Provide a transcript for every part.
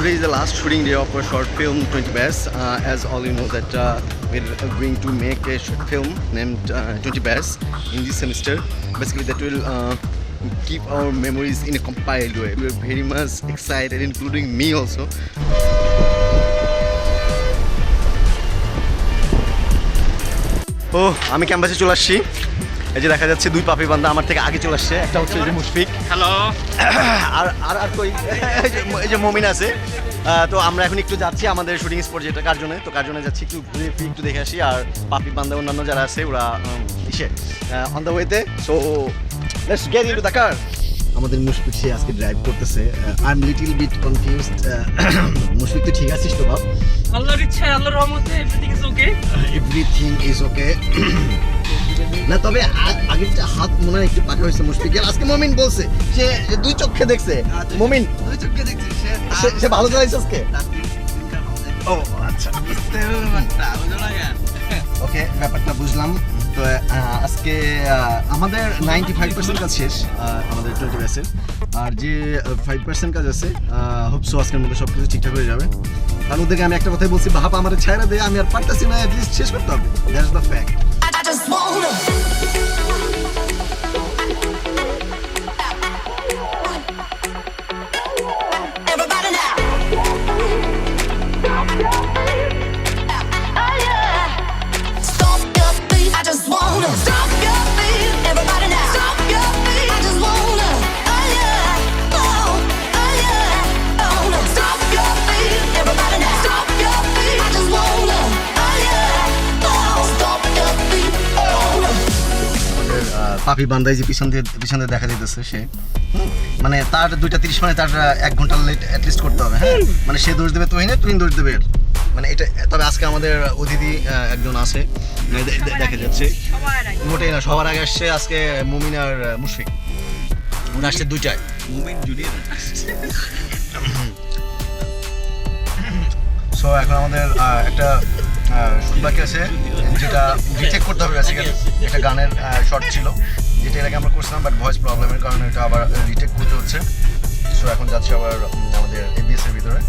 today is the last shooting day of our short film 20 Bears. As all you know that we're going to make a short film named 20 Bears in this semester. Basically that will keep our memories in a compiled way. We're very much excited, including me also. Oh, আমি ক্যাম্পাসে চলে আসছি। এই যে দেখা যাচ্ছে দুই পাপি বান্দা আমার থেকে আগে চলে আসছে। একটা হচ্ছে এই যে মুশফিক, হ্যালো, আর কই এই যে মমিন আছে। তো আমরা এখন একটু যাচ্ছি আমাদের শুটিং স্পট যেটা কার্জনে, তো কার্জনে যাচ্ছি একটু ঘুরে ফিরে একটু দেখে আসি। আর পাপি বান্দা অন্যান্য যারা আছে ওরা ইসে অন দ্য ওয়েতে। So let's get into the car. আমাদের মুশফিক সে আজকে ড্রাইভ করতেছে। I am little bit confused. Mushfiq তো ঠিক আছিস তো বাপ? আল্লাহর ইচ্ছা, আল্লাহর রহমতে everything is okay. Everything is okay. না তবে আগের হাত মনে হয় একটু পাকা হয়েছে মুশফিকের। আজকে মমিন বলছে যে দুই চোখে দেখছে। মমিন দুই চোখে দেখছি সে ভালো চালাইছে আজকে। ও আচ্ছা, ওকে, ব্যাপারটা বুঝলাম। তো আজকে আমাদের 95% কাজ শেষ আমাদের 20 ব্যাচের। আর যে 5% কাজ আছে হোপসো আজকের মধ্যে সব কিছু ঠিকঠাক হয়ে যাবে। কারণ ওদেরকে আমি একটা কথাই বলছি, বাবা আমার ছায়রা দে, আমি আর পারতেছি না, অ্যাটলিস্ট শেষ করতে হবে। That's the fact. পাপি বান্দাই যে পিছন দিয়ে দেখা যাইতেছে, সে মানে তার 2:30 মানে তার 1 ঘন্টা লেট অ্যাটলিস্ট করতে হবে। হ্যাঁ, মানে সে দোষ দেবে তুহিনে, তুহিন দোষ দেবে মানে এটা। তবে আজকে আমাদের অতিথি একজন আছে দেখা যাচ্ছে, মোটেই না সবার আগে আসছে আজকে মুমিন আর মুশফিক। ওরা আসছে 2টায়। মুমিন জুনিয়র। সো এখন আমাদের একটা শুট বাকি আছে, যেটা রিটেক করতে হবে। বেসিক্যালি একটা গানের শর্ট ছিল যেটা এর আগে আমরা করছিলাম, বাট ভয়েস প্রবলেমের কারণে এটা আবার রিটেক করতে হচ্ছে। সো এখন যাচ্ছি আবার আমাদের এবিএস এর ভিতরে।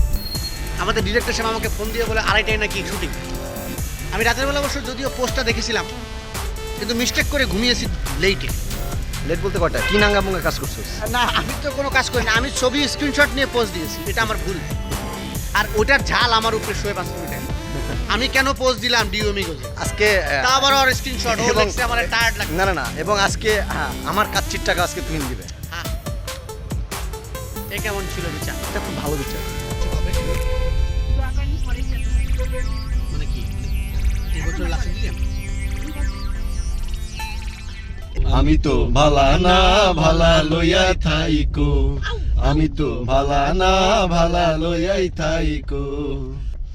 আমাদের ডিরেক্টর সাহেব আমাকে ফোন দিয়ে বলে 2:30টায় নাকি শুটিং। আমি রাতের বেলা অবশ্য যদিও পোস্টটা দেখেছিলাম, কিন্তু মিস্টেক করে ঘুমিয়েছি লেটে। লেট বলতে কয়টা? কি নাঙ্গা মুঙ্গা কাজ করছিস? না, আমি তো কোনো কাজ করি না, আমি ছবি স্ক্রিনশট নিয়ে পোস্ট দিয়েছি, এটা আমার ভুল। আর ওটার ঝাল আমার উপরে শোয়ে 5 মিনিটে। আমি কেন পোস্ট দিলাম ডিওমিগোজে আজকে তা আবার আর স্ক্রিনশট ও দেখছে আমার টায়ার্ড লাগছে। না না না, এবং আজকে আমার কাচ্চির টাকা আজকে তুই দিবে। হ্যাঁ, এ কেমন ছিল বিচার? এটা খুব ভালো বিচার। মানে কি এই বছর লাস্টে দিলাম। আমি তো ভালা না ভালা লইয়া থাইকো, আমি তো ভালা না ভালা লইয়াই থাইকো।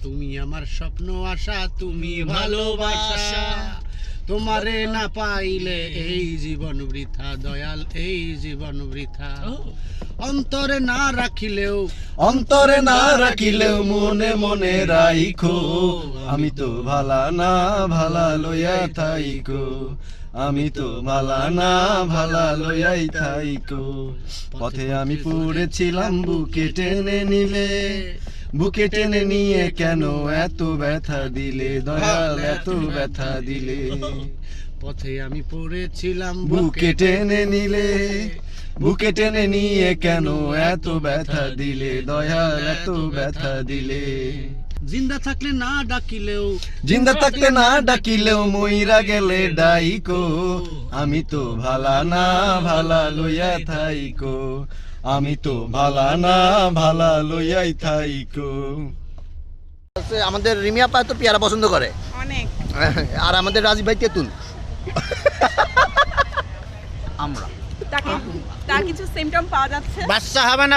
তুমি আমার স্বপ্ন আশা, তুমি ভালোবাসা, তোমারে না পাইলে এই জীবন বৃথা, দয়াল এই জীবন বৃথা। অন্তরে না রাখিলেও মনে মনে রাইখো, আমি তো ভালা না ভালা লইয়া থাইকো, আমি তো ভালা না ভালা লইয়াই থাইকো। পথে আমি পড়েছিলাম, বুকে টেনে নিয়ে কেন এত ব্যথা দিলে দয়াল, এত ব্যথা দিলে। পথে আমি পড়েছিলাম, বুকে টেনে নিয়ে কেন এত ব্যথা দিলে দয়াল, এত ব্যথা দিলে। জিন্দা থাকলে না ডাকিলেও মইরা গেলে ডাইকো, আমি তো ভালা না ভালা লইয়া থাইকো, আমি তো ভালা না ভালা লইয়াই থাইকো। আমাদের রিমিয়া পা তো পেয়ারা পছন্দ করে অনেক। আর আমাদের রাজীব ভাই তেঁতুল। আমরা তার কিছু সিম্পটম পাওয়া যাচ্ছে। বাচ্চা হবে না।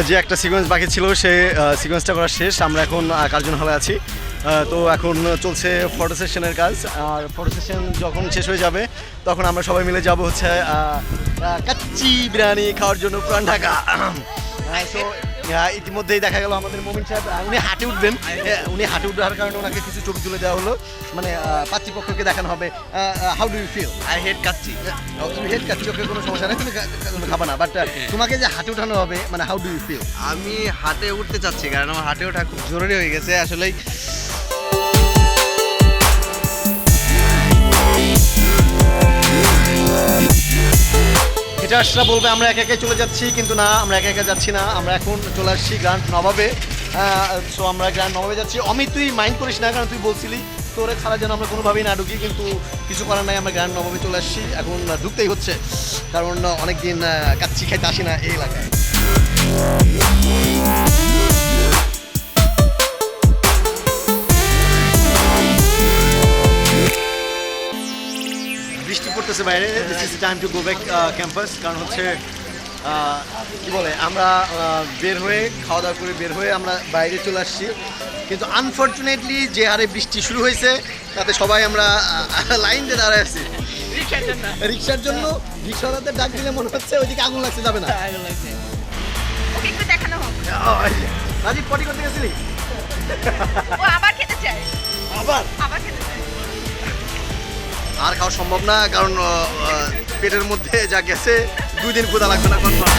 যে একটা সিকোয়েন্স বাকি ছিল সেই সিকোয়েন্সটা করা শেষ। আমরা এখন কার্জন হলে আছি। তো এখন চলছে ফটো সেশনের কাজ। আর ফটো সেশন যখন শেষ হয়ে যাবে তখন আমরা সবাই মিলে যাব হচ্ছে কাচ্চি বিরিয়ানি খাওয়ার জন্য পুরান ঢাকা। সো ইতিমধ্যেই দেখা গেল আমাদের মোমিন সাহেব উনি হাঁটে উঠবেন। উনি হাঁটে উঠার কারণে ওনাকে কিছু ছবি তুলে দেওয়া হলো, মানে পাত্রীপক্ষকে দেখানো হবে। How do you feel? I hate kacchi. তুমি হেড কাচ্চি, ওকে কোনো সমস্যা নেই, তুমি খাবা না, বাট তোমাকে যে হাঁটে উঠানো হবে, মানে হাউ ডু ইউ ফিল? আমি হাটে উঠতে চাচ্ছি, কারণ আমার হাটে ওঠা খুব জরুরি হয়ে গেছে আসলেই। হিটার্সরা বলবে আমরা একা একাই চলে যাচ্ছি, কিন্তু না, আমরা একা একা যাচ্ছি না। আমরা এখন চলে আসছি গ্র্যান্ড নবাবে। সো আমরা গ্র্যান্ড নবাবে যাচ্ছি। অমিত, তুই মাইন্ড করিস না, কারণ তুই বলছিলি তোরে ছাড়া যেন আমরা কোনোভাবেই না ঢুকি, কিন্তু কিছু করার নাই, আমরা গ্র্যান্ড নবাবে চলে আসছি। এখন ঢুকতেই হচ্ছে, কারণ অনেকদিন কাচ্চি খাইতে আসি না এই এলাকায়। বৃষ্টি পড়তেছে বাইরে। This is time to go back campus, কারণ হচ্ছে কি বলে, আমরা বের হয়ে খাওয়া দাওয়া করে বের হয়ে আমরা বাইরে চলে আসছি, কিন্তু আনফর্চুনেটলি যে হারে বৃষ্টি শুরু হয়েছে তাতে সবাই আমরা লাইন দিয়ে দাঁড়ায় আছি রিক্সার জন্য। রিক্সাওয়ালাদের ডাক দিলে মনে হচ্ছে ওইদিকে আগুন লাগছে, যাবে না। ওকে একটু দেখানো হোক। রাজীব, পটি করতে গেছিলি? ও আবার খেতে চায়, আবার খেতে চায়। আর খাওয়া সম্ভব না, কারণ পেটের মধ্যে যা গেছে 2 দিন ক্ষুধা লাগবে না কনফার্ম।